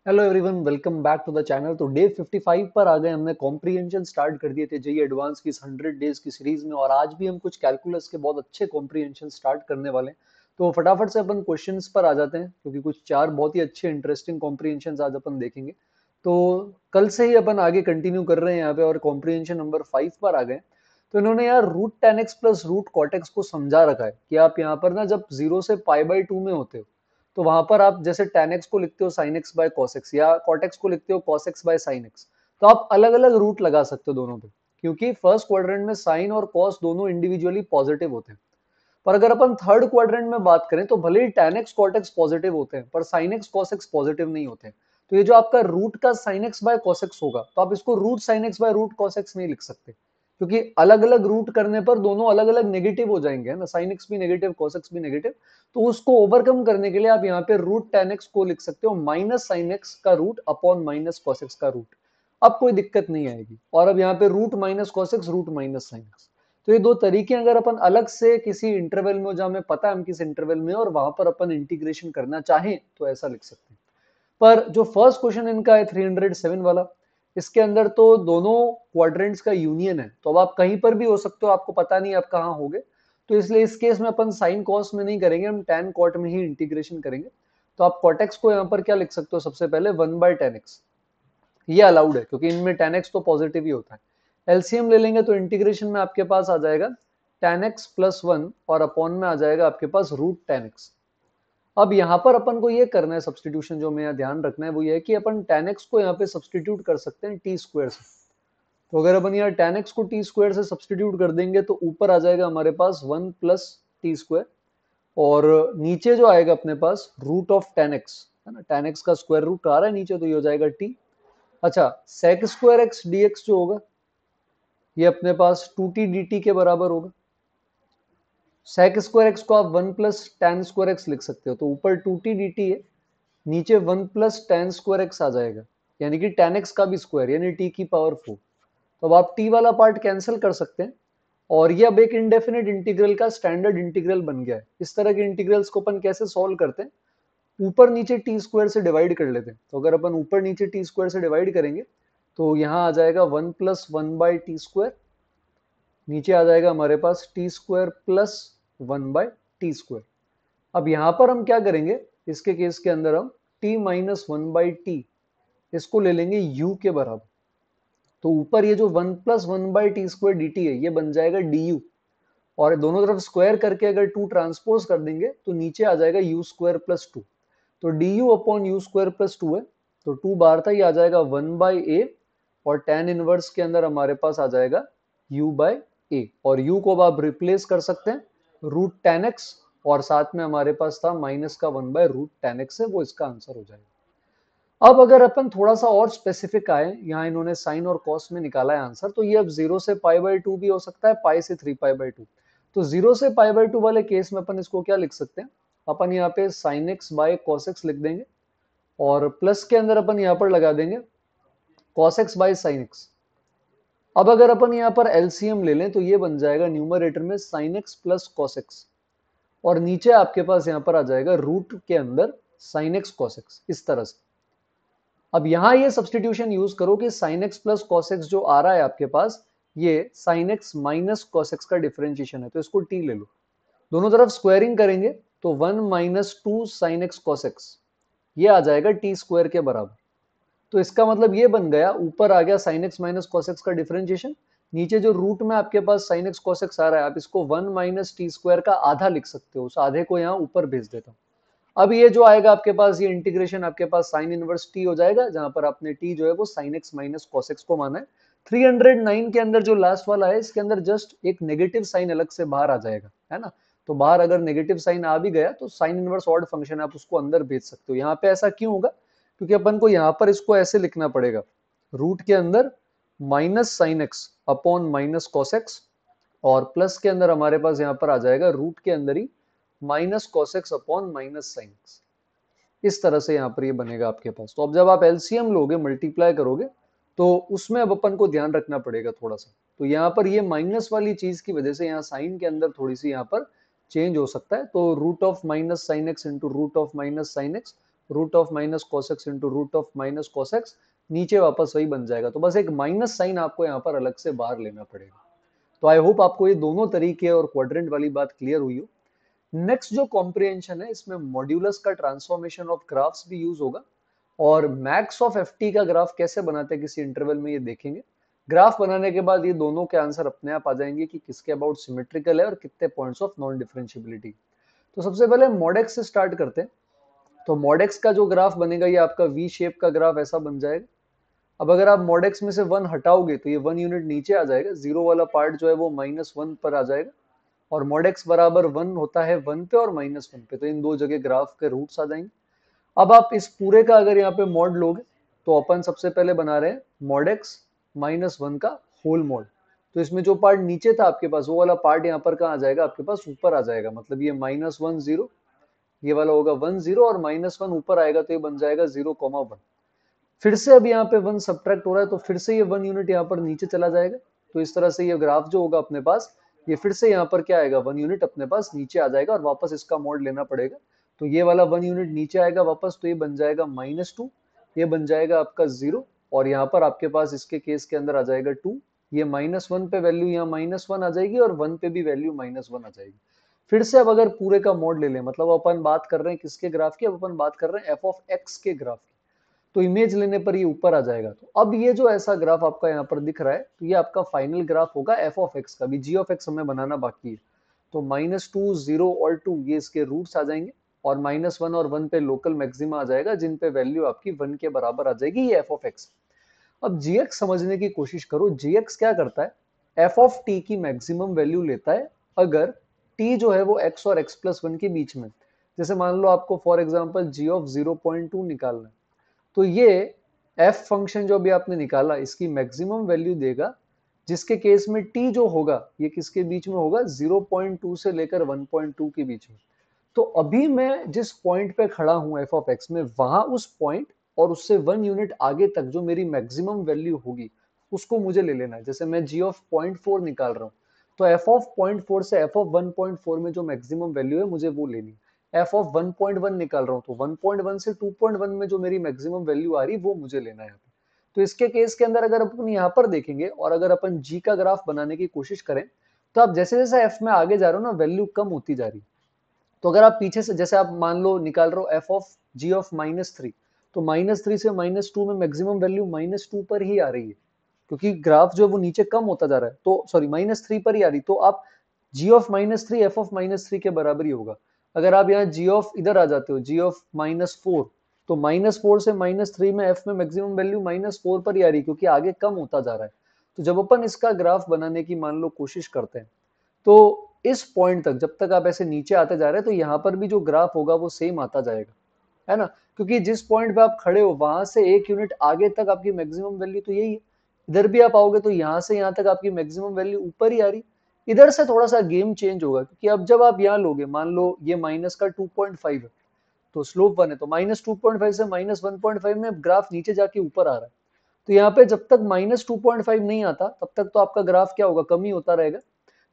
Hello everyone, welcome back to the channel. तो day 55 पर आ गए। हमने कॉम्प्रिहेंशन स्टार्ट कर दिए थे जेई एडवांस की इस 100 डेज की सीरीज में, और आज भी हम कुछ कैलकुलस के बहुत अच्छे कॉम्प्रिहेंशन स्टार्ट करने वाले हैं। तो फटाफट से अपन क्वेश्चंस पर आ जाते हैं, क्योंकि कुछ चार बहुत ही अच्छे इंटरेस्टिंग कॉम्प्रिहेंशन आज अपन देखेंगे। तो कल से ही अपन आगे कंटिन्यू कर रहे हैं यहाँ पे, और कॉम्प्रिहेंशन नंबर 5 पर आ गए। तो इन्होंने यार root ten x plus root cot x को समझा रखा है कि आप यहाँ पर ना जब 0 से पाई बाई 2 में होते हो, तो वहां पर आप जैसे tan x को लिखते हो sin x by cos x, या cot x को लिखते हो cos x by sin x। तो आप अलग अलग रूट लगा सकते हो दोनों पे, क्योंकि फर्स्ट क्वाड्रेंट में sin और cos दोनों इंडिविजुअली पॉजिटिव होते हैं। पर अगर अपन थर्ड क्वाड्रेंट में बात करें तो भले ही tan x cot x positive होते हैं, पर sin x cos x positive नहीं होते हैं। तो ये जो आपका रूट का sin x by cos x होगा, तो आप इसको root sin x by root cos x नहीं लिख सकते, क्योंकि अलग अलग रूट करने पर दोनों अलग अलग नेगेटिव हो जाएंगे, है ना। sin x भी नेगेटिव, cos x भी नेगेटिव। तो उसको ओवरकम करने के लिए आप यहाँ पे रूट tan x को लिख सकते हो माइनस sin x का root upon minus cos x का रूट। अब कोई दिक्कत नहीं आएगी। और अब यहाँ पे root minus cos x, root minus sin x। तो ये दो तरीके अगर अपन अलग से किसी इंटरवल में, जहां हमें पता है हम किस इंटरवल में, और वहां पर अपन इंटीग्रेशन करना चाहें तो ऐसा लिख सकते हैं। पर जो फर्स्ट क्वेश्चन इनका है 307 वाला, इसके अंदर तो दोनों क्वाड्रेंट्स का यूनियन है। तो अब आप कहीं पर भी हो सकते हो, आपको पता नहीं आप कहाँ होगे। तो इसलिए इस केस में अपन साइन कॉस में नहीं करेंगे, हम टैन कॉट में ही इंटीग्रेशन करेंगे। तो आप कॉट एक्स को यहाँ पर क्या लिख सकते हो, सबसे पहले 1/tan x। ये अलाउड है क्योंकि इनमें tan x तो पॉजिटिव ही होता है। एलसीएम ले लेंगे तो इंटीग्रेशन में आपके पास आ जाएगा tan x प्लस 1, और अपॉन में आ जाएगा आपके पास रूट tan x। अब यहाँ पर अपन को ये करना है सब्सटीट्यूशन, जो मैं ध्यान रखना है वो ये है कि अपन tan x को यहाँ पे सब्सटीट्यूट कर सकते हैं टी स्क्वायर से। तो अगर अपन यहाँ tan x को टी स्क्वायर से सब्सटीट्यूट कर देंगे तो ऊपर आ जाएगा हमारे पास 1 प्लस टी स्क्वायर, और नीचे जो आएगा अपने पास रूट ऑफ tan x, है ना। tan x का स्क्वायर रूट आ रहा है नीचे, तो ये हो जाएगा टी। अच्छा, sec square x D x जो होगा, ये अपने पास 2t dt के बराबर होगा। sec स्क्वायर एक्स को आप 1 प्लस tan स्क्वायर एक्स लिख सकते हो, तो ऊपर 2t dt है, नीचे 1 प्लस tan स्क्वायर एक्स आ जाएगा, यानी कि tan x का भी स्क्वायर, यानी t की पावर 4। तो अब आप t वाला पार्ट कैंसिल कर सकते हैं, और ये अब एक इंडेफिनिट इंटीग्रल का स्टैंडर्ड इंटीग्रल बन गया है। इस तरह के इंटीग्रल्स को अपन कैसे सॉल्व करते हैं, ऊपर नीचे टी स्क्वायर से डिवाइड कर लेते हैं। तो अगर अपन ऊपर नीचे टी स्क्वायर से डिवाइड करेंगे तो यहाँ आ जाएगा 1 प्लस 1/t स्क्वायर, नीचे आ जाएगा हमारे पास T square plus 1/t square. अब यहाँ पर हम क्या करेंगे, इसके केस के अंदर हम t माइनस 1/t इसको ले लेंगे u के बराबर। तो ऊपर ये जो 1 प्लस 1/t स्क्वायर dt है, ये बन जाएगा du, और दोनों तरफ स्क्वायर करके अगर 2 ट्रांसपोज कर देंगे तो नीचे आ जाएगा u स्क्वायर प्लस 2। तो du upon you square plus 2 है, तो 2 बार था, ये आ जाएगा 1/a, और tan इनवर्स के अंदर हमारे पास आ जाएगा u/a, और u को अब आप रिप्लेस कर सकते हैं रूट tan x, और साथ में हमारे पास था माइनस का 1/रूट tan x है, वो इसका आंसर हो जाएगा। अब अगर अपन थोड़ा सा और स्पेसिफिक आए, यहाँ इन्होंने साइन और कॉस में निकाला है आंसर, तो ये अब 0 से पाई/2 भी हो सकता है, पाई से 3 पाई/2। तो 0 से पाई/2 वाले केस में अपन इसको क्या लिख सकते हैं, अपन यहाँ पे sine x by cos x लिख देंगे, और प्लस के अंदर अपन यहाँ पर लगा देंगे cos x by sine x. अब अगर अपन यहाँ पर एलसीएम ले लें तो ये बन जाएगा न्यूमरेटर में sine x plus cos x, और नीचे आपके पास यहाँ पर आ जाएगा रूट के अंदर साइन एक्स कॉस एक्स, इस तरह से। अब यहाँ ये सब्सटीट्यूशन यूज करो कि sine x plus cos x जो आ रहा है आपके पास, ये sine x minus cos x का डिफरेंशिएशन है, तो इसको टी ले लो। दोनों तरफ स्क्वायरिंग करेंगे तो 1 minus 2 sine x cos x, ये आ जाएगा टी स्क्वायर के बराबर। तो इसका मतलब ये बन गया, ऊपर आ गया sine x minus cos x का डिफरेंशिएशन, नीचे जो रूट में आपके पास साइन एक्स कॉस एक्स आ रहा है, आप इसको 1 माइनस टी स्क्वायर का आधा लिख सकते हो, उस आधे को यहाँ ऊपर भेज देता हूँ। अब ये जो आएगा आपके पास, ये इंटीग्रेशन आपके पास साइन इनवर्स टी हो जाएगा, जहां पर आपने टी जो है वो sine x minus cos x को माना है। 309 के अंदर जो लास्ट वाला है, इसके अंदर जस्ट एक नेगेटिव साइन अलग से बाहर आ जाएगा, है ना। तो बाहर अगर नेगेटिव साइन आ भी गया तो साइन इनवर्स ऑड फंक्शन आप उसको अंदर भेज सकते हो। यहाँ पे ऐसा क्यों होगा, क्योंकि अपन को यहाँ पर इसको ऐसे लिखना पड़ेगा, रूट के अंदर minus sine x upon minus cos x, और प्लस के अंदर हमारे पास यहाँ पर आ जाएगा रूट के अंदर ही minus cos x upon minus sine x. इस तरह से यहाँ पर ये बनेगा आपके पास। तो अब जब आप एलसीएम लोगे, मल्टीप्लाई करोगे, तो उसमें अब अपन को ध्यान रखना पड़ेगा थोड़ा सा। तो यहाँ पर ये माइनस वाली चीज की वजह से यहाँ साइन के अंदर थोड़ी सी यहाँ पर चेंज हो सकता है। तो root of minus sine x into root of minus sine x, root of minus cos x into root of minus cos x, नीचे वापस वही बन जाएगा। तो बस एक माइनस साइन आपको यहाँ पर अलग से बाहर लेना पड़ेगा। तो आई होप आपको ये दोनों तरीके और क्वाड्रेंट वाली बात क्लियर हुई हो। नेक्स्ट जो कॉम्प्रिहेंशन है, इसमें मॉड्यूलस का ट्रांसफॉर्मेशन ऑफ ग्राफ्स भी यूज होगा, और मैक्स ऑफ एफ टी का ग्राफ कैसे बनाते हैं किसी इंटरवल में ये देखेंगे। ग्राफ बनाने के बाद ये दोनों के आंसर अपने आप आ जाएंगे कि किसके अबाउट सिमेट्रिकल है और कितने पॉइंट्स ऑफ नॉन डिफरेंशियबिलिटी। तो सबसे पहले मॉडेक्स से स्टार्ट करते हैं। तो मॉडेक्स का जो ग्राफ बनेगा ये आपका वी शेप का ग्राफ ऐसा बन जाएगा। अब अगर आप मॉडेक्स में से 1 हटाओगे तो ये 1 यूनिट नीचे आ जाएगा, जीरो वाला पार्ट जो है वो -1 पर आ जाएगा, और मॉडेक्स बराबर 1 होता है 1 पे और -1 पे, तो इन दो जगह ग्राफ के रूट्स आ जाएंगे। अब आप इस पूरे का अगर यहाँ पे मॉड लोगे तो अपन सबसे पहले बना रहे हैं मॉडेक्स -1 का होल मॉड। तो इसमें जो पार्ट नीचे था आपके पास, वो वाला पार्ट यहाँ पर कहाँ आ जाएगा, आपके पास ऊपर आ जाएगा। मतलब ये -1 0, ये वाला होगा 1 0, और -1 ऊपर आएगा तो ये बन जाएगा 0,1। फिर से अब यहाँ पे 1 सब्ट्रैक्ट हो रहा है तो फिर से ये 1 यूनिट यहाँ पर नीचे चला जाएगा। तो इस तरह से ये ग्राफ जो होगा अपने पास, ये फिर से यहाँ पर क्या आएगा, 1 यूनिट अपने पास नीचे आ जाएगा और वापस इसका मॉड लेना पड़ेगा। तो ये वाला 1 यूनिट नीचे आएगा वापस, तो ये बन जाएगा -2, ये बन जाएगा आपका 0, और यहाँ पर आपके पास इसके केस के अंदर आ जाएगा 2। ये -1 पे वैल्यू यहाँ -1 आ जाएगी और 1 पे भी वैल्यू -1 आ जाएगी। फिर से अब अगर पूरे का मॉड ले लें, मतलब अपन बात कर रहे हैं किसके ग्राफ की, अब अपन बात कर रहे हैं एफ ऑफ एक्स के ग्राफ की, तो इमेज लेने पर ये ऊपर आ जाएगा। तो अब ये जो ऐसा ग्राफ आपका यहाँ पर दिख रहा है, तो ये आपका फाइनल ग्राफ होगा एफ ऑफ एक्स का भी। जी ऑफ एक्स हमें बनाना बाकी है। तो -2 0 और 2 ये इसके रूट्स आ जाएंगे, और -1 और 1 पे लोकल मैक्सिमा आ जाएगा, जिन पे वैल्यू आपकी 1 के बराबर आ जाएगी। ये एफ ऑफ एक्स। अब जी एक्स समझने की कोशिश करो। जी एक्स क्या करता है, एफ ऑफ टी की मैक्सिमम वैल्यू लेता है अगर टी जो है वो एक्स और एक्स प्लस 1 के बीच में। जैसे मान लो आपको फॉर एग्जाम्पल जी ऑफ 0.2 निकालना है, तो ये एफ फंक्शन जो अभी आपने निकाला इसकी मैक्सिमम वैल्यू देगा, जिसके केस में टी जो होगा ये किसके बीच में होगा, 0.2 से लेकर 1.2 के बीच में। तो अभी मैं जिस पॉइंट पे खड़ा हूं एफ ऑफ एक्स में, वहां उस पॉइंट और उससे 1 यूनिट आगे तक जो मेरी मैक्सिमम वैल्यू होगी उसको मुझे ले लेना है। जैसे मैं जी ऑफ 0.4 निकाल रहा हूँ, तो एफ ऑफ 0.4 से एफ ऑफ 1.4 में जो मैक्सिमम वैल्यू है मुझे वो लेनी है। एफ ऑफ 1.1 निकाल रहा हूँ, तो 1.1 से 2.1 में जो मेरी मैक्सिमम वैल्यू आ रही वो मुझे लेना है। तो इसके केस के अंदर अगर अपन यहाँ पर देखेंगे और अगर अपन जी का ग्राफ बनाने की कोशिश करें, तो आप जैसे जैसे एफ में आगे जा रहे हो ना, वैल्यू कम होती जा रही है। तो अगर आप पीछे से, जैसे आप मान लो निकाल रहे हो एफ ऑफ जी ऑफ -3, तो -3 से -2 में मैक्सिमम वैल्यू -2 पर ही आ रही है, क्योंकि ग्राफ जो है वो नीचे कम होता जा रहा है। तो सॉरी, -3 पर ही आ रही, तो आप जी ऑफ -3 एफ ऑफ -3 के बराबर ही होगा। अगर आप यहाँ जी ऑफ इधर आ जाते हो, जी ऑफ -4, तो -4 से -3 में एफ में मैक्सिमम वैल्यू -4 पर ही आ रही, क्योंकि आगे कम होता जा रहा है। तो जब अपन इसका ग्राफ बनाने की मान लो कोशिश करते हैं, तो इस पॉइंट तक जब तक आप ऐसे नीचे आते जा रहे हैं, तो यहाँ पर भी जो ग्राफ होगा वो सेम आता जाएगा, है ना। क्योंकि जिस पॉइंट पे आप खड़े हो वहां से 1 यूनिट आगे तक आपकी मैक्सिमम वैल्यू तो यही है। इधर भी आप आओगे तो यहाँ से यहाँ तक आपकी मैक्सिमम वैल्यू ऊपर ही आ रही। इधर से थोड़ा सा गेम चेंज होगा, क्योंकि अब जब आप यहाँ लोगे, मान लो ये माइनस का 2.5 है, तो स्लोप 1 है, तो -2.5 से -1.5 में ग्राफ नीचे जाके ऊपर आ रहा है। तो यहाँ पे जब तक -2.5 नहीं आता तब तक तो आपका ग्राफ क्या होगा, कम ही होता रहेगा।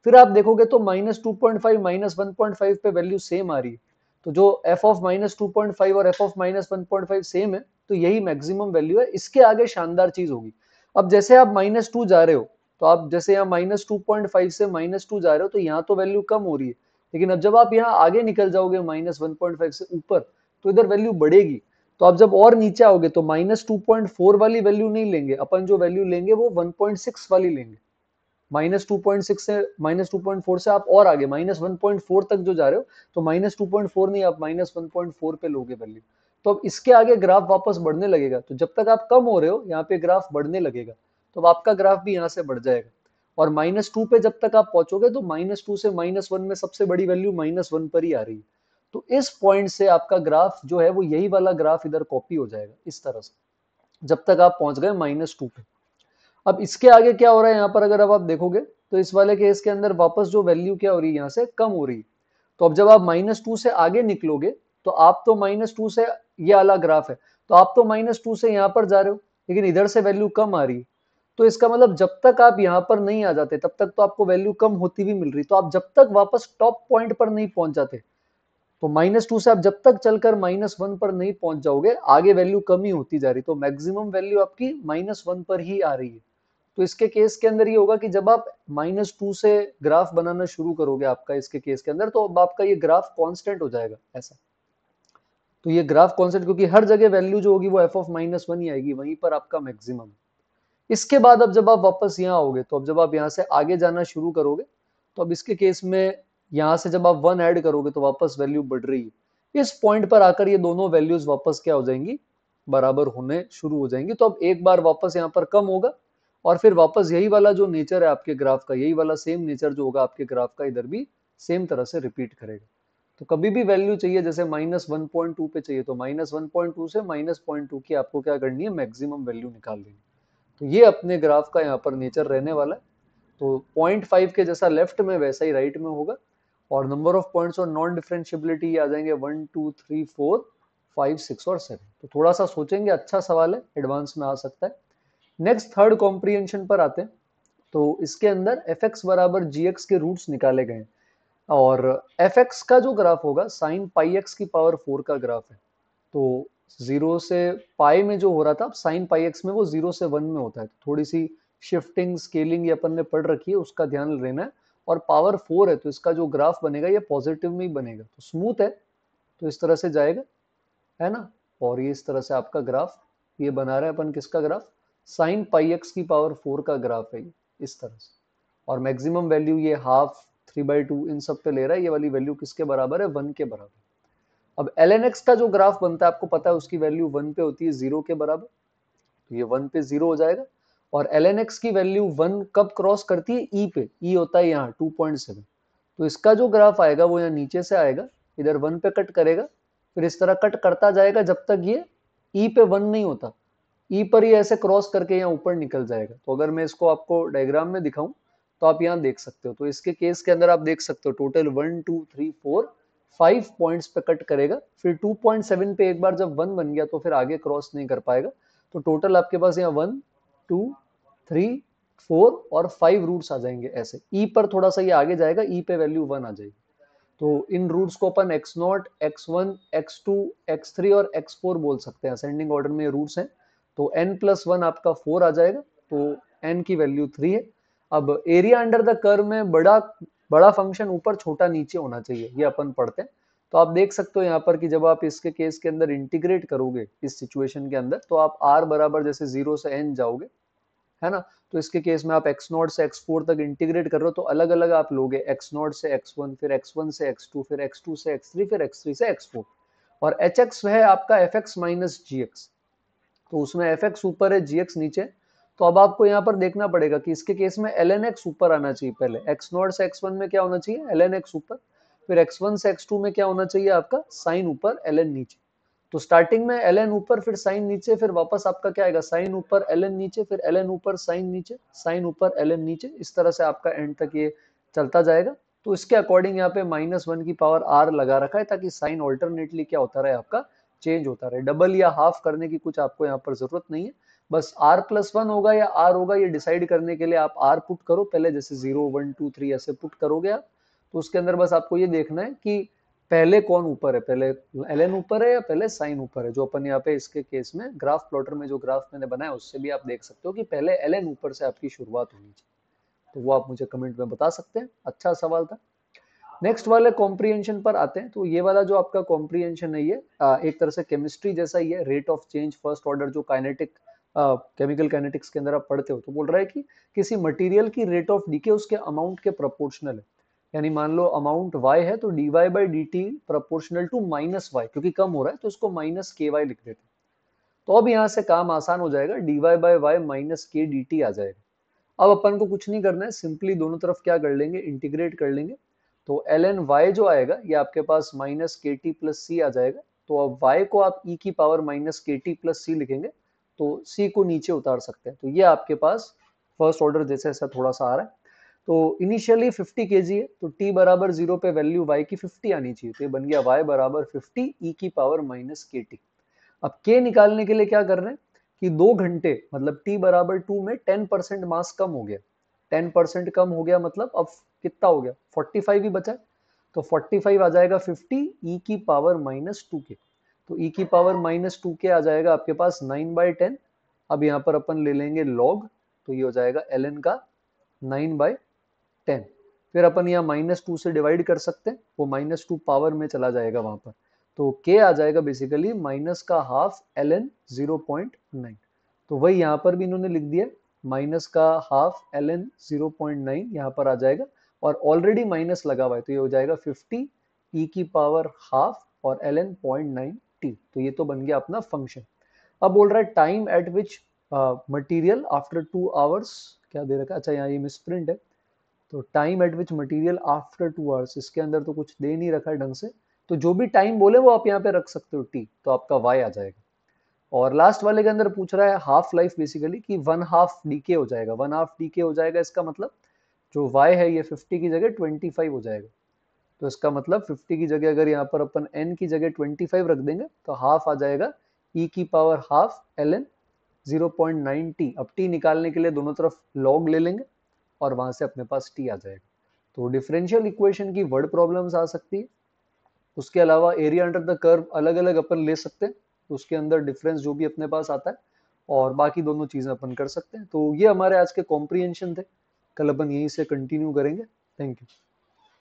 फिर आप देखोगे तो -2.5 -1.5 पे वैल्यू सेम आ रही है। तो जो एफ ऑफ -2.5 और एफ ऑफ -1.5 सेम है, तो यही मैक्सिमम वैल्यू है। इसके आगे शानदार चीज होगी। अब जैसे आप -2 जा रहे हो, तो आप जैसे यहाँ -2.5 से -2 जा रहे हो, तो यहाँ तो वैल्यू कम हो रही है, लेकिन अब जब आप यहाँ आगे निकल जाओगे -1.5 से ऊपर, तो इधर वैल्यू बढ़ेगी। तो आप जब और नीचे आओगे तो -2.4 वाली वैल्यू नहीं लेंगे अपन, जो वैल्यू लेंगे वो 1.6 वाली लेंगे। -2.6 से -2.4 से आप और आगे -1.4 तक जो जा रहे हो, तो -2.4 नहीं, आप -1.4 पे लोगे वैल्यू। तो अब इसके आगे ग्राफ वापस बढ़ने लगेगा। तो जब तक आप कम हो रहे हो, यहाँ पे ग्राफ बढ़ने लगेगा, तो अब आपका ग्राफ भी यहाँ से बढ़ जाएगा। और -2 पे जब तक आप पहुंचोगे, तो -2 से -1 में सबसे बड़ी वैल्यू -1 पर ही आ रही है। तो इस पॉइंट से आपका ग्राफ जो है वो यही वाला ग्राफ इधर कॉपी हो जाएगा इस तरह से, जब तक आप पहुंच गए -2 पे। अब इसके आगे क्या हो रहा है यहाँ पर, अगर अब आप देखोगे तो इस वाले केस के अंदर वापस जो वैल्यू क्या हो रही है, यहाँ से कम हो रही है। तो अब जब आप -2 से आगे निकलोगे, तो आप तो -2 से, ये वाला ग्राफ है, तो आप तो -2 से यहाँ पर जा रहे हो, लेकिन इधर से वैल्यू कम आ रही है। तो इसका मतलब जब तक आप यहाँ पर नहीं आ जाते तब तक तो आपको वैल्यू कम होती भी मिल रही। तो आप जब तक वापस टॉप पॉइंट पर नहीं पहुंच जाते, तो -2 से आप जब तक चलकर -1 पर नहीं पहुंच जाओगे, आगे वैल्यू कम ही होती जा रही, तो मैक्सिमम वैल्यू आपकी -1 पर ही आ रही है। तो इसके केस के अंदर ये होगा कि जब आप -2 से ग्राफ बनाना शुरू करोगे आपका इसके केस के अंदर, तो अब आपका ये ग्राफ कांस्टेंट हो जाएगा ऐसा। तो ये ग्राफ कांस्टेंट, क्योंकि हर जगह वैल्यू जो होगी वो f(-1) ही आएगी, वहीं पर आपका मैक्सिमम। इसके बाद अब जब आप वापस यहाँ आओगे, तो अब जब आप यहाँ से आगे जाना शुरू करोगे, तो अब इसके केस में यहाँ से जब आप 1 ऐड करोगे तो वापस वैल्यू बढ़ रही है। इस पॉइंट पर आकर ये दोनों वैल्यूज वापस क्या हो जाएंगी, बराबर होने शुरू हो जाएंगी। तो अब एक बार वापस यहाँ पर कम होगा, और फिर वापस यही वाला जो नेचर है आपके ग्राफ का, यही वाला सेम नेचर जो होगा आपके ग्राफ का, इधर भी सेम तरह से रिपीट करेगा। तो कभी भी वैल्यू चाहिए, जैसे -1.2 पे चाहिए, तो -1.2 से -0.2 की आपको क्या करनी है, मैक्सिमम वैल्यू निकाल लेनी। तो ये अपने ग्राफ का यहाँ पर नेचर रहने वाला है। तो 0.5 के जैसा लेफ्ट में वैसा ही राइट में होगा, और नंबर ऑफ पॉइंट्स और नॉन डिफरेंशिएबिलिटी आ जाएंगे 1 2 3 4 5 6 और 7। तो थोड़ा सा सोचेंगे, अच्छा सवाल है, एडवांस में आ सकता है। नेक्स्ट थर्ड कॉम्प्रिहेंशन पर आते हैं। तो इसके अंदर एफ एक्स बराबर जी एक्स के रूट्स निकाले गए हैं, और एफ एक्स का जो ग्राफ होगा साइन पाई एक्स की पावर 4 का ग्राफ है। तो 0 से पाई में जो हो रहा था, साइन पाई एक्स में वो 0 से 1 में होता है। तो थोड़ी सी शिफ्टिंग स्केलिंग ये अपन ने पढ़ रखी है, उसका ध्यान लेना है। और पावर 4 है, तो इसका जो ग्राफ बनेगा ये पॉजिटिव में ही बनेगा, तो स्मूथ है, तो इस तरह से जाएगा, है ना। और ये इस तरह से आपका ग्राफ ये बना रहे हैं अपन, किसका ग्राफ, साइन पाई एक्स की पावर 4 का ग्राफ है ये, इस तरह से। और मैक्सिमम वैल्यू ये हाफ, 3/2 इन सब पे ले रहा है। ये वाली वैल्यू किसके बराबर है, 1 के बराबर। अब ln x का जो ग्राफ बनता है आपको पता है, उसकी वैल्यू 1 पे होती है, 0 के बराबर। तो ये 1 पे 0 हो जाएगा। और ln x की वैल्यू 1 कब क्रॉस करती है, e पे, e होता है यहाँ 2.7। तो इसका जो ग्राफ आएगा वो यहाँ नीचे से आएगा, इधर 1 पे कट करेगा, फिर इस तरह कट करता जाएगा जब तक ये e पे 1 नहीं होता। ई पर ही ऐसे क्रॉस करके यहाँ ऊपर निकल जाएगा। तो अगर मैं इसको आपको डायग्राम में दिखाऊं, तो आप यहाँ देख सकते हो। तो इसके केस के अंदर आप देख सकते हो टोटल 1 2 3 4 5 पॉइंट्स पे कट करेगा, फिर 2.7 पे एक बार जब 1 बन गया तो फिर आगे क्रॉस नहीं कर पाएगा। तो टोटल आपके पास यहाँ 1 2 3 4 और 5 रूट्स आ जाएंगे ऐसे। ई पर थोड़ा सा ये आगे जाएगा, ई पे वैल्यू 1 आ जाएगी। तो इन रूट्स को अपन x0, x1, x2, x3 और x4 बोल सकते हैं, असेंडिंग ऑर्डर में रूट्स हैं। तो n+1 आपका 4 आ जाएगा, तो n की वैल्यू 3 है। अब एरिया अंडर द कर्व में बड़ा बड़ा फंक्शन ऊपर, छोटा नीचे होना चाहिए, ये अपन पढ़ते हैं। तो आप देख सकते हो यहाँ पर कि जब आप इसके केस के अंदर इंटीग्रेट करोगे इस सिचुएशन के अंदर, तो आप r बराबर जैसे 0 से n जाओगे, है ना। तो इसके केस में आप x0 से x4 तक इंटीग्रेट कर रहे हो, तो अलग अलग आप लोगे, x0 से x1, फिर x1 से x2, फिर x2 से x3, फिर x3 से x4। और hx है आपका fx माइनस gx, तो उसमें fx ऊपर है, gx नीचे। तो अब आपको यहाँ पर देखना पड़ेगा कि इसके केस में ln x ऊपर आना चाहिए। पहले x0 से x1 में क्या होना चाहिए, ln x ऊपर, फिर x1 से x2 में क्या होना चाहिए आपका, साइन ऊपर ln नीचे। तो स्टार्टिंग में ln ऊपर, फिर साइन नीचे, फिर वापस आपका क्या आएगा, साइन ऊपर ln नीचे, फिर ln ऊपर साइन नीचे, साइन ऊपर ln नीचे। इस तरह से आपका एंड तक ये चलता जाएगा। तो इसके अकॉर्डिंग यहाँ पे -1 की पावर r लगा रखा है, ताकि साइन ऑल्टरनेटली क्या होता रहे आपका, चेंज होता रहे। डबल या हाफ करने की कुछ आपको यहाँ पर जरूरत नहीं है, बस r+1 होगा या r होगा ये डिसाइड करने के लिए आप r पुट करो पहले, जैसे 0 1 2 3 ऐसे पुट करोगे आप। तो उसके अंदर बस आपको ये देखना है कि पहले कौन ऊपर है, पहले ln ऊपर है या पहले साइन ऊपर है। जो अपन यहाँ पे इसके केस में ग्राफ प्लॉटर में जो ग्राफ मैंने बनाया, उससे भी आप देख सकते हो कि पहले ln ऊपर से आपकी शुरुआत होनी चाहिए। तो वो आप मुझे कमेंट में बता सकते हैं। अच्छा सवाल था। नेक्स्ट वाले कॉम्प्रिहेंशन पर आते हैं। तो ये वाला जो आपका कॉम्प्रिहेंशन है, ये एक तरह से केमिस्ट्री जैसा ही है, rate of change first order, जो काइनेटिक केमिकल काइनेटिक्स के अंदर आप पढ़ते हो। तो बोल रहा है कि किसी मटेरियल की रेट ऑफ डीके उसके अमाउंट के प्रोपोर्शनल है। यानी मान लो अमाउंट y है, तो dy by D T proportional to -y, क्योंकि कम हो रहा है तो इसको -ky लिख देते हैं। तो अब यहाँ से काम आसान हो जाएगा, dy by y -k dt आ जाएगा। अब अपन को कुछ नहीं करना है, सिंपली दोनों तरफ क्या कर लेंगे, इंटीग्रेट कर लेंगे। तो ln y जो आएगा ये आपके पास -kt प्लस c आ जाएगा। तो अब y को आप e की पावर -kt प्लस c लिखेंगे, तो c को नीचे उतार सकते हैं। तो ये आपके पास फर्स्ट ऑर्डर जैसे ऐसा थोड़ा सा आ रहा है। तो इनिशियली 50 kg है, तो t बराबर 0 पे वैल्यू y की 50 आनी चाहिए। तो ये बन गया y बराबर 50 e की पावर -kt। अब k निकालने के लिए क्या कर रहे हैं कि 2 घंटे मतलब t बराबर 2 में 10% मास कम हो गया। 10% कम हो गया मतलब अब कितना हो गया, 45 ही बचा है। तो 45 आ जाएगा 50 ई की पावर -2k। तो ई की पावर -2k आ जाएगा आपके पास 9/10। अब यहाँ पर अपन ले लेंगे log, तो ये हो जाएगा ln का 9/10। फिर अपन यहाँ -2 से डिवाइड कर सकते हैं, वो -2 पावर में चला जाएगा वहां पर। तो k आ जाएगा बेसिकली माइनस का हाफ ln 0.9। तो वही यहाँ पर भी इन्होंने लिख दिया, माइनस का हाफ ln 0.9 यहाँ पर आ जाएगा, और ऑलरेडी माइनस लगा हुआ है तो ये हो जाएगा 50 ई की पावर हाफ और ln 0.9t। तो ये तो बन गया अपना फंक्शन। अब बोल रहा है time eight which material after 2 hours, क्या दे रखा है, अच्छा यहाँ ये मिसप्रिंट है। तो time eight which material after 2 hours, इसके अंदर तो कुछ दे नहीं रखा है ढंग से, तो जो भी टाइम बोले वो आप यहाँ पे रख सकते हो टी, तो आपका वाई आ जाएगा। और लास्ट वाले के अंदर पूछ रहा है हाफ लाइफ बेसिकली कि 1/2 डीके हो जाएगा, 1/2 डीके हो जाएगा, इसका मतलब जो y है ये 50 की जगह 25 हो जाएगा। तो इसका मतलब 50 की जगह अगर यहाँ पर अपन n की जगह 25 रख देंगे तो हाफ आ जाएगा e की पावर हाफ ln 0.9t। अब t निकालने के लिए दोनों तरफ log ले लेंगे और वहां से अपने पास t आ जाएगा। तो डिफरेंशियल इक्वेशन की वर्ड प्रॉब्लम्स आ सकती है। उसके अलावा एरिया अंडर द कर्व अलग अलग अपन ले सकते हैं, तो उसके अंदर डिफरेंस जो भी अपने पास आता है, और बाकी दोनों चीजें अपन कर सकते हैं। तो ये हमारे आज के कॉम्प्रिहेंशन थे, कल अपन यहीं से कंटिन्यू करेंगे। Thank you.